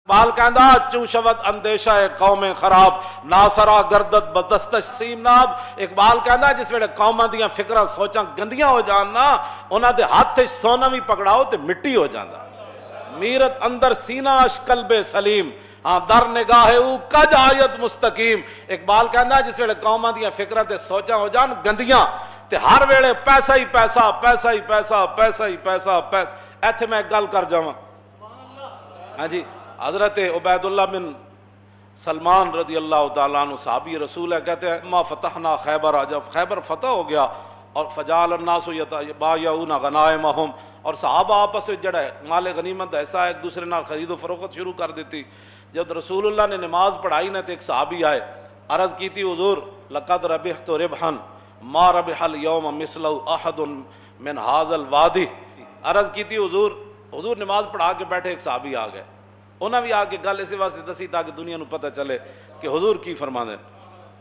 اقبال کہندا چوں شود اندیشہ قوم خراب ناسرا گردت بدستش سیم ناب. اقبال کہندا جس ویلے قوماں دیاں فکراں سوچاں گندیاں ہو جان نا انہاں دے ہاتھ وچ سونا بھی پکڑاؤ تے مٹی ہو جاندا. میرت اندر سینہ اش قلب سلیم ہاں در نگاہ او کج آیت مستقیم. اقبال کہندا جس ویلے قوماں دیاں فکراں تے سوچاں ہو جان گندیاں تے ہر ویلے پیسہ ہی پیسہ پیسہ ہی پیسہ پیسہ ہی پیسہ پیسہ. ایتھے میں گل کر جاواں. ہاں جی حضرت عبید اللہ بن سلمان رضی اللہ تعالیٰ عنہ صحابی رسول ہے. کہتے ہیں ما فتحنا خیبر، جب خیبر فتح ہو گیا اور فجعل الناس یتبایعون غنائمہم اور صحابہ آپس میں جڑا ہے مال غنیمت ایسا ایک دوسرے نال خرید و فروخت شروع کر دیتی. جب رسول اللہ نے نماز پڑھائی نا تو ایک صحابی آئے عرض کی تھی حضور لقد ربحت ربحا ما ربح اليوم مثلہ احد من هذا الوادی. عرض کی تھی حضور نماز پڑھا کے بیٹھے ایک صحابی آ گئے. انہاں بھی آ کے گل اسی واسطے دسی تاکہ دنیا نو پتہ چلے کہ حضور کی فرماندے.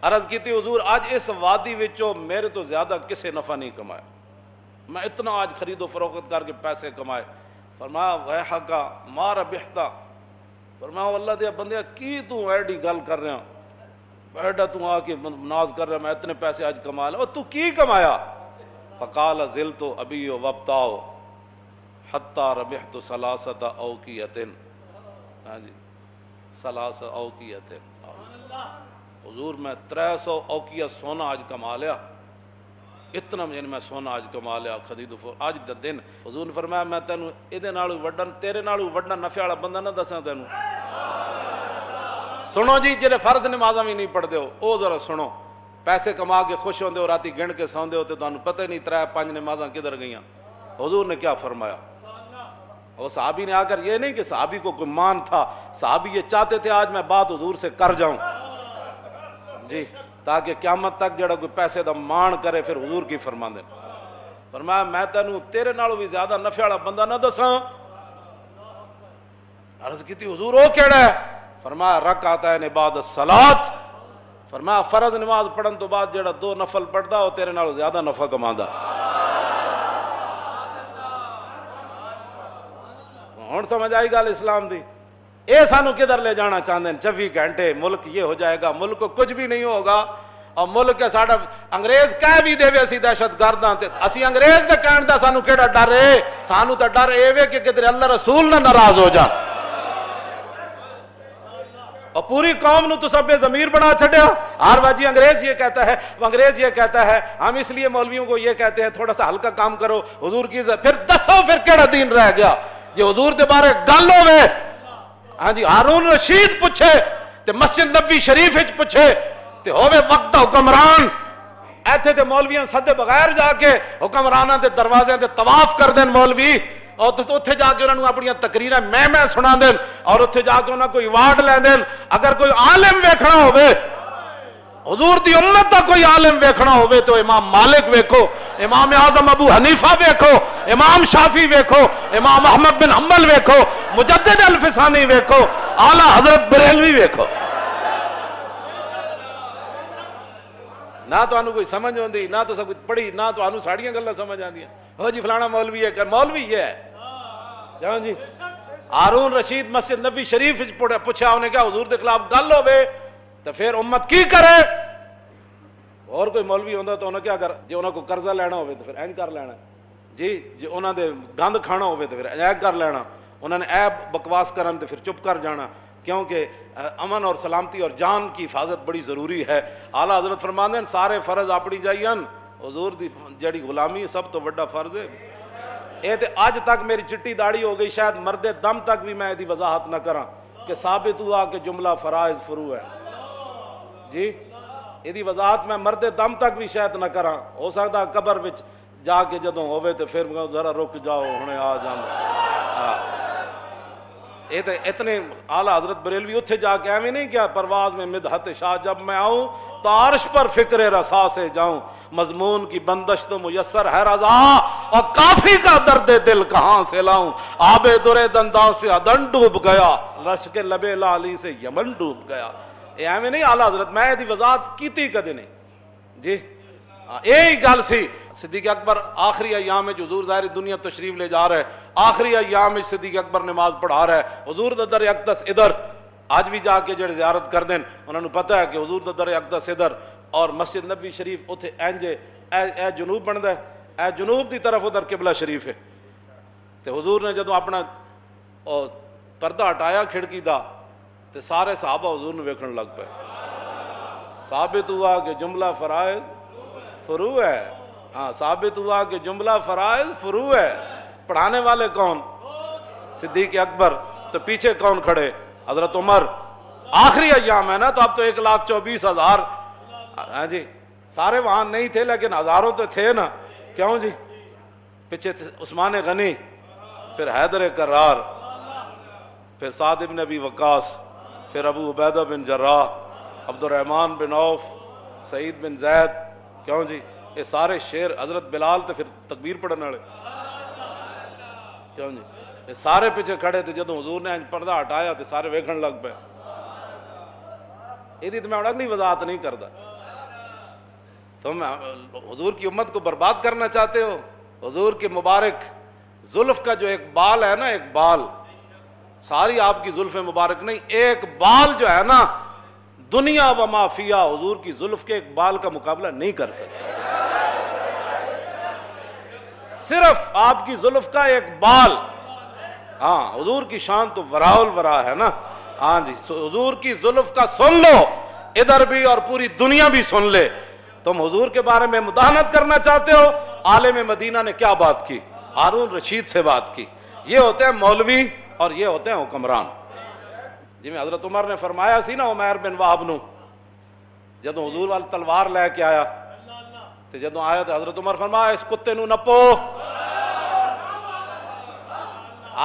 عرض کی تھی حضور آج اس وادی وچوں میرے تو زیادہ کسے نفع نہیں کمایا، میں اتنا آج خرید و فروخت کر کے پیسے کمائے. فرمایا ویحکا ما ربحتا. فرمایا اللہ دے بندیا کی تو ایڈی گل کر رہا بیٹا تو آ کے ناز کر رہا میں اتنے پیسے آج کما لیا تو کی کمایا. فقال زلت ابی وابتاؤ حتی ربحت ثلاثۃ اوقیۃ. ہاں جی ثلاث اوقیۃ. حضور میں 300 اوقیہ سونا آج کما لیا، اتنا یعنی میں سونا آج کما لیا خرید و فروخت آج دا دن. حضور نے فرمایا میں تینوں ایدے نالوں وڈن تیرے نالوں وڈنا نفع والا بندہ نہ دساں تینوں. سنو جی جڑے فرض نمازاں بھی نہیں پڑھتے ہو او ذرا سنو. پیسے کما کے خوش ہوندے ہو رات گن کے سوندے ہو تے تانوں پتہ نہیں 3-5 نمازاں کدھر گئیاں. حضور نے کیا فرمایا. اور صحابی نے آ کر یہ نہیں کہ صحابی کو کوئی مان تھا، صحابی یہ چاہتے تھے آج میں بات حضور سے کر جاؤں جی تاکہ قیامت تک جڑا کوئی پیسے دا مان کرے پھر حضور کی فرماندے. فرمایا میں تینوں تیرے نالوں بھی زیادہ نفع والا بندہ نہ دساں. عرض کی تھی حضور او کیڑا ہے. فرمایا رکعتین بعد الصلاۃ. فرمایا فرض نماز پڑھن تو بعد جڑا 2 نفل پڑھدا او تیرے نالوں زیادہ نفع کماندا. ہن سمجھ آئی گل اسلام دی. اے سانو کدھر لے جانا چاہتے ہیں 24 گھنٹے ملک یہ ہو جائے گا، ملک کو کچھ بھی نہیں ہوگا. اور ملک کے ساڈا انگریز کہہ بھی دے اسی دہشت گرد ہاں تے اسی انگریز دے کہن دا سانو کیڑا ڈر ہے. سانو تے ڈر اے وے کہ کدھر اللہ رسول نہ ناراض ہو جان. اور پوری قوم نو تو سب ضمیر بنا چھڈیا. ہر واجی انگریز یہ کہتا ہے وہ انگریز یہ کہتا ہے ہم اس لیے مولویوں کو یہ کہتے ہیں تھوڑا سا ہلکا کام کرو حضور کی عزت. پھر دسو پھر کیڑا دین رہ گیا جی حضور دے بارے گل ہوے. ہاں جی ہارون رشید پوچھے تے مسجد نبوی شریف وچ پوچھے تے ہوے وقت حکمران ایتھے تے مولویاں سدے بغیر جا کے حکمراناں دے دروازے تے طواف کر دین مولوی اور اتھے جا کے انہاں نوں اپنی تقریراں میں سنا دین اور اتھے جا کے انہاں کوئی ایوارڈ لے دین. اگر کوئی عالم ویکھنا ہوے حضور دی امت دا کوئی عالم ویکھنا ہوے تو امام مالک ویکھو، امام اعظم ابو حنیفہ ویکھو، امام شافعی ویکھو، امام احمد بن حنبل ویکھو، مجدد الفسانی ویکھو، اعلیٰ حضرت بریلوی ویکھو. نہ تو انہوں کوئی سمجھ ہوندی نہ تو سب کچھ پڑھی نہ تو انہوں ساڑیاں گلہ سمجھ آندیاں. ہو جی فلانا مولوی ہے کر مولوی یہ ہے جاؤں جی. ہارون رشید مسجد نبوی شریف پوچھا انہیں کیا حضور دے خلاف گل ہوے تو پھر امت کی کرے. اور کوئی مولوی ہوندا تو انہوں کیا کر جی انہوں کو قرضہ لینا ہوئے تو پھر این کر لینا جی انہوں دے گند کھانا ہوئے تو پھر این کر لینا. انہوں نے عیب بکواس کرن تو پھر چپ کر جانا کیونکہ امن اور سلامتی اور جان کی حفاظت بڑی ضروری ہے. اعلیٰ حضرت فرماندے ہیں سارے فرض اپنی جائین حضور دی جڑی غلامی سب تو بڑا فرض ہے. اے تے آج تک میری چٹی داڑھی ہو گئی شاید مرد دم تک بھی میں دی وضاحت نہ کراں کہ ثابت ہوا کہ جملہ فرائض فرو ہے جی. یہ وضاحت میں مرد دم تک بھی شاید نہ کراں. ہو سکتا قبر وچ جا کے جدوں ہوئے تو پھر ذرا رک جاؤ ہنے آ جانا. یہ تو اتنے اعلیٰ حضرت بریلوی اتھے جا کے ایویں نہیں کیا پرواز میں مدحت شاہ جب میں آؤں تو عرش پر فکر رسا سے جاؤں مضمون کی بندش تو میسر ہے رضا اور کافی کا درد دل کہاں سے لاؤں. آب در دنداں سے عدن ڈوب گیا رش کے لبے لالی سے یمن ڈوب گیا. ایویں نہیں اعلیٰ حضرت میں دی وضاحت کیتی کدے نہیں جی. یہی گل سی صدیق اکبر آخری ایام میں حضور ظاہر دنیا تشریف لے جا رہا ہے، آخری ایام میں صدیق اکبر نماز پڑھا رہا ہے، حضور دا در اقدس ادھر، آج بھی جا کے جڑے زیارت کر دیں انہوں نے پتہ ہے کہ حضور دا در اقدس ادھر اور مسجد نبی شریف اتھے اینجے اے جنوب بندا ہے، اے جنوب دی طرف ادھر قبلہ شریف ہے۔ تے حضور نے جدوں اپنا پردہ ہٹایا کھڑکی دا تے سارے صحابہ حضور نے ویکھن لگ پے، ثابت ہوا کہ جملہ فرائض فروع ہے، ہاں ثابت ہوا کہ جملہ فرائض فروع ہے۔ پڑھانے والے کون؟ صدیق اکبر، تو پیچھے کون کھڑے؟ حضرت عمر۔ آخری ایام ہے نا، تو اب تو 1,24,000 ہاں جی سارے وہاں نہیں تھے لیکن ہزاروں تو تھے نا، کیوں جی؟ پیچھے عثمان غنی، پھر حیدر کرار، پھر سعد بن ابی وقاص، پھر ابو عبیدہ بن جراح، عبد الرحمن بن عوف، سعید بن زید، کیوں جی؟ یہ سارے شیر، حضرت بلال تو پھر تکبیر پڑھنے والے، کیوں جی؟ یہ سارے پیچھے کھڑے تھے، جدوں حضور نے پردہ ہٹایا تو سارے ویکھن لگ پے۔ یہ تو میں اگلی وضاحت نہیں کرتا، تم حضور کی امت کو برباد کرنا چاہتے ہو؟ حضور کے مبارک زلف کا جو ایک بال ہے نا، ایک بال، ساری آپ کی زلف مبارک نہیں، ایک بال جو ہے نا، دنیا و ما فیہا حضور کی زلف کے ایک بال کا مقابلہ نہیں کر سکتے۔ صرف آپ کی زلف کا ایک بال، ہاں حضور کی شان تو وراء الورا ہے نا، ہاں جی حضور کی زلف کا سن لو، ادھر بھی اور پوری دنیا بھی سن لے۔ تم حضور کے بارے میں مداحنت کرنا چاہتے ہو؟ عالم مدینہ نے کیا بات کی؟ ہارون رشید سے بات کی۔ یہ ہوتے ہیں مولوی اور یہ ہوتے ہیں حکمران۔ جی میں حضرت عمر نے فرمایا سی نا عمیر بن وہب نو، جدوں حضور والی تلوار لے کے آیا تو جدوں آیا تو حضرت عمر فرمایا اس کتے نو نپو۔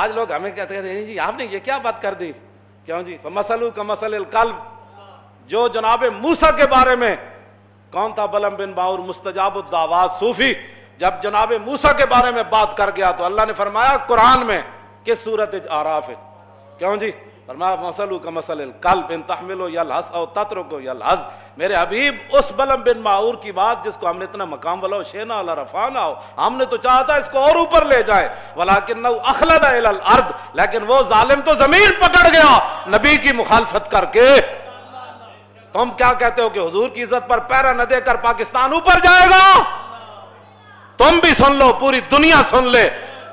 آج لوگ ہمیں کہتے ہیں جی آپ نے یہ کیا بات کر دی، کیوں جی؟ فمثلہ کمثل الکلب، جو جناب موسیٰ کے بارے میں کون تھا؟ بلم بن باور مستجاب الدعوات صوفی، جب جناب موسیٰ کے بارے میں بات کر گیا تو اللہ نے فرمایا قرآن میں کس صورت اعراف ہے، کیوں جی؟ فرمایا مثلہ کمثل الکلب ان تحمل یلہث او تترک یلہث۔ میرے حبیب اس بلم بن باور کی بات جس کو ہم نے اتنا مقام والا شینا علی رفعنا ہو، ہم نے تو چاہا تھا اس کو اور اوپر لے جائے، ولکنہ اخلد الی الارض، لیکن وہ ظالم تو زمین پکڑ گیا نبی کی مخالفت کر کے۔ تم کیا کہتے ہو کہ حضور کی عزت پر پیرا نہ دے کر پاکستان اوپر جائے گا؟ تم بھی سن لو، پوری دنیا سن لے،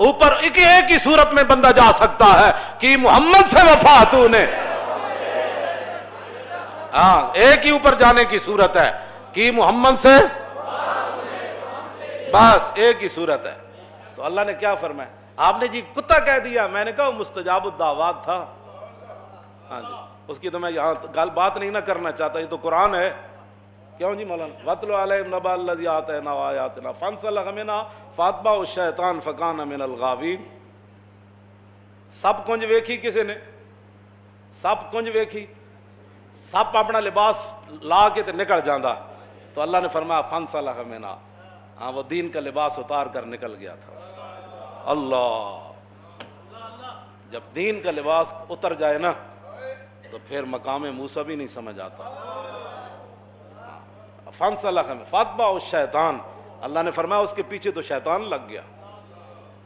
اوپر ایک ہی صورت میں بندہ جا سکتا ہے کہ محمد سے وفا تو نے، ہاں ایک ہی اوپر جانے کی صورت ہے کہ محمد سے، بس ایک ہی صورت ہے۔ تو اللہ نے کیا فرمایا؟ آپ نے جی کتا کہہ دیا، میں نے کہا مستجاب الدعوات تھا، ہاں جی اس کی تو میں یہاں بات نہیں نہ کرنا چاہتا، یہ تو قرآن ہے، کیوں جی مولانا؟ وَاتْلُ عَلَيْهِمْ نَبَأَ الَّذِي آتَيْنَاهُ آيَاتِنَا فَانسَلَخَ مِنْهَا فَأَتْبَعَهُ الشَّيْطَانُ فَكَانَ مِنَ الْغَاوِينَ۔ سب کنج ویکھی کسی نے، سب کنج ویکھی، سب اپنا لباس لا کے تے نکل جاندا، تو اللہ نے فرمایا فَانسَلَخَ مِنْهَا، ہاں وہ دین کا لباس اتار کر نکل گیا تھا۔ اللہ، جب دین کا لباس اتر جائے نا تو پھر مقام موسیٰ بھی نہیں سمجھ آتا۔ فَانسَلَخَ فَأَتْبَعَهُ الشَّيْطَانُ، اللہ نے فرمایا اس کے پیچھے تو شیطان لگ گیا۔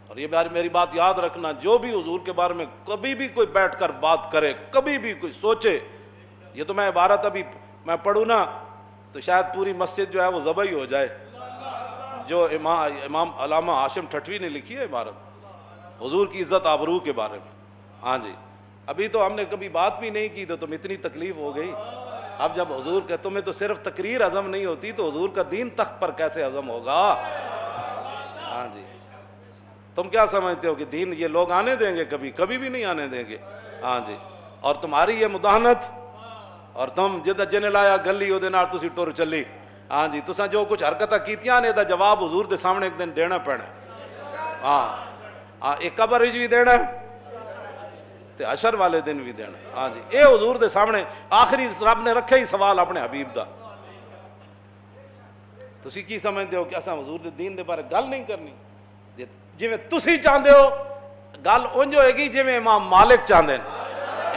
اور یہ میری بات یاد رکھنا، جو بھی حضور کے بارے میں کبھی بھی کوئی بیٹھ کر بات کرے، کبھی بھی کوئی سوچے، یہ تو میں عبارت ابھی میں پڑھوں نا تو شاید پوری مسجد جو ہے وہ ذبح ہی ہو جائے، جو امام علامہ ہاشم ٹھٹوی نے لکھی ہے عبارت حضور کی عزت آبرو کے بارے میں، ہاں جی ابھی تو ہم نے کبھی بات بھی نہیں کی تو تم اتنی تکلیف ہو گئی، اب جب حضور کہ تمہیں تو صرف تقریر ہضم نہیں ہوتی تو حضور کا دین تخت پر کیسے ہضم ہوگا؟ ہاں جی تم کیا سمجھتے ہو کہ دین یہ لوگ آنے دیں گے؟ کبھی کبھی بھی نہیں آنے دیں گے، ہاں جی۔ اور تمہاری یہ مداحنت، اور تم جن لایا گلی وہ نال تسی ٹر چلی، ہاں جی تساں جو کچھ حرکتاں کیتیاں نے دا جواب حضور دے سامنے ایک دن دینا پینا، ہاں ایک قبر وچ بھی دینا تے حشر والے دن بھی دینا، ہاں جی اے حضور دے سامنے آخری رب نے رکھے ہی سوال اپنے حبیب دا۔ تسی کی سمجھتے ہو کہ اساں حضور دے دین دے بارے گل نہیں کرنی؟ جویں تسی چاہندے ہو گل اونج ہوئے گی جویں امام مالک چاہندے ہیں،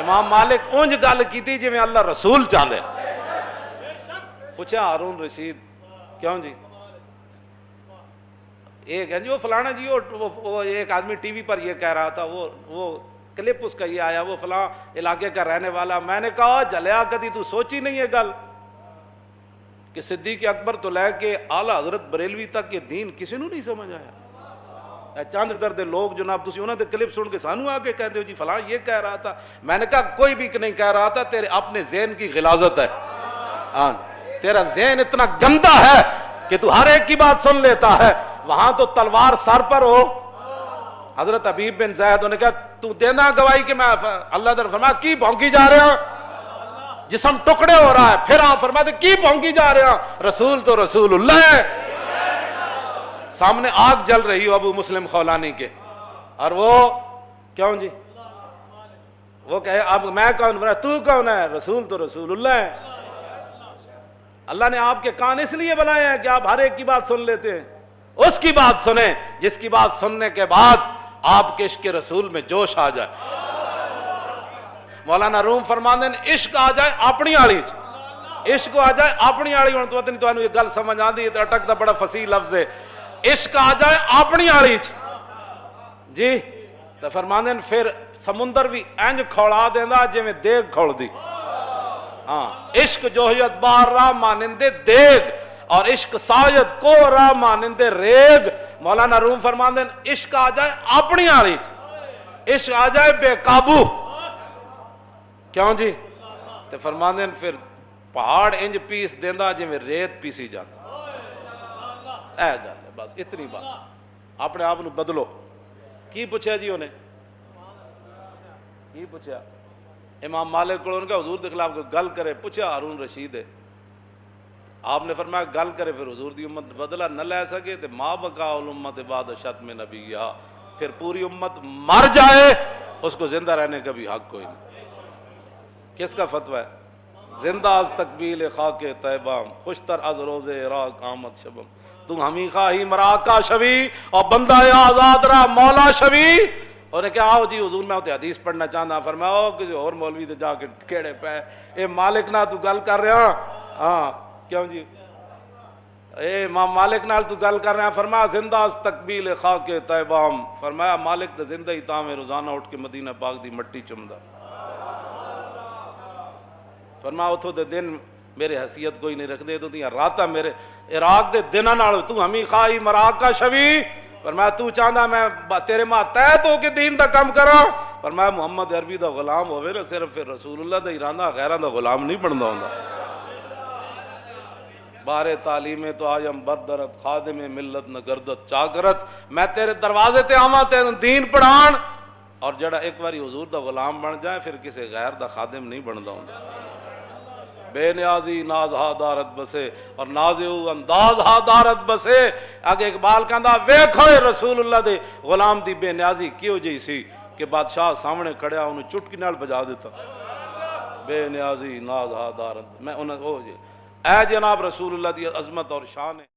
امام مالک اونج گل کیتی جویں اللہ رسول چاہندے ہیں۔ پوچھا ہارون رشید کیوں جی ایک ہے جی وہ فلانا جی وہ ایک آدمی ٹی وی پر یہ کہہ رہا تھا، وہ کلپ اس کا یہ آیا، وہ فلاں علاقے کا رہنے والا. میں نے کہا جلیا کدی تو سوچی نہیں ہے گل کہ صدیق اکبر تو لے کے اعلیٰ حضرت بریلوی تک یہ دین کسی نو نہیں سمجھ آیا. چند درد لوگ جناب تسی انہوں نے کلپ سن کے سانو آ کے کہتے ہو جی فلاں یہ کہہ رہا تھا. میں نے کہا کوئی بھی نہیں کہہ رہا تھا، تیرے اپنے ذہن کی غلاظت ہے. ہاں تیرا ذہن اتنا گندا ہے کہ تو ہر ایک کی بات سن لیتا ہے. وہاں تو تلوار سر پر ہو. حضرت حبیب بن زید نے کہا تو دینا گواہی کہ میں اللہ تعالیٰ فرمایا کی بھونکی جا رہے ہیں، جسم ٹکڑے ہو رہا ہے. پھر آپ فرماتے کی بھونکی جا رہے ہیں، رسول تو رسول اللہ ہے. سامنے آگ جل رہی ہو ابو مسلم خولانی کے، اور وہ کیوں جی وہ کہے اب میں کون، تو کون ہے، رسول تو رسول اللہ ہے. اللہ نے آپ کے کان اس لیے بنائے ہیں کہ آپ ہر ایک کی بات سن لیتے ہیں. اس کی بات سنیں جس کی بات سننے کے بعد آپ کے عشق رسول میں جوش آ جائے. مولانا روم فرماندے نے عشق آ جائے اپنی آڑی چ، عشق آ جائے اپنی آڑی. ہوں تو نہیں تو یہ گل سمجھ آتی ہے، تو اٹک دا بڑا فصیح لفظ ہے. عشق آ جائے اپنی آڑی چ جی تو فرماندے نے پھر سمندر بھی انج کھوڑا دینا جی میں دیگ کھوڑ دی. ہاں عشق جوہیت بار راہ مانندے دیگ، اور عشق ساید کو راہ مانندے ریگ. مولانا روم فرماندے نے عشق آ جائے اپنی آڑی چ، عشق آ جائے بے قابو. کیوں جی تو فرماندے نے پھر پہاڑ انج پیس دینا جی میں ریت پیسی جاتا. اے گل ہے بس اتنی بات. اپنے آپ نو بدلو. کی پوچھا جی انہیں کی پوچھا؟ امام مالک کو ان کا حضور کے خلاف گل کرے، پوچھا ہارون رشید ہے. آپ نے فرمایا گل کرے پھر حضور دی امت بدلہ نہ لے سکے تو ما بقا الامت بعد شتم نبیہا، پھر پوری امت مر جائے اس کو زندہ رہنے کا بھی حق کوئی نہیں. کس کا فتویٰ ہے؟ زندہ از تقبیل خاک طیبہ، خوشتر از روز عراق آمد شبم. تم ہمیں خواہی مراکہ شوی اور بندہ آزاد رہا مولا شوی. اور نے کہا آؤ جی حضور میں ہوتے حدیث پڑھنا چاہتا. فرمایا او کسی اور مولوی دے جا کے کیڑے پہ اے مالک نہ تو گل کر رہا. ہاں کیوں جی اے امام مالک نال تو گل کر رہے ہیں. فرمایا زندہ از تقبیل خاک طیبام. فرمایا مالک تو زندہ ہی تاں میں روزانہ اٹھ کے مدینہ پاک دی مٹی چمدا. فرمایا اتھو دے دن میرے حیثیت کوئی نہیں رکھ دے تو تیاں راتا میرے عراق دے دنہ نال تو ہمیں خواہی مراکہ شوی. فرمایا تو چاہنا میں تیرے ماں تیت ہو کے دین دا کم کرا. فرمایا محمد عربی دا غلام ہوئے نا صرف پھر رسول اللہ دا ایرانہ غیران دا غلام نہیں بندا ہوندا. بارے تعلیم تو آیم بردرت خادم ملت نہ گردت چاکرت. میں تیرے دروازے تے آواں تیرے دین پڑھان، اور جڑا ایک باری حضور دا غلام بن جائے پھر کسی غیر دا خادم نہیں بندا ہوندا. بے نیازی ناز ہا دارت بسے اور نازو انداز ہا دارت بسے. اگے اقبال کہندا ویکھو رسول اللہ دے غلام دی بے نیازی کیوں جی سی کہ بادشاہ سامنے کھڑیا انہوں چٹکی نال بجا دیتا. بے نیازی ناز ہا دارت. میں انہوں اے جناب رسول اللہ دی عظمت اور شان ہے.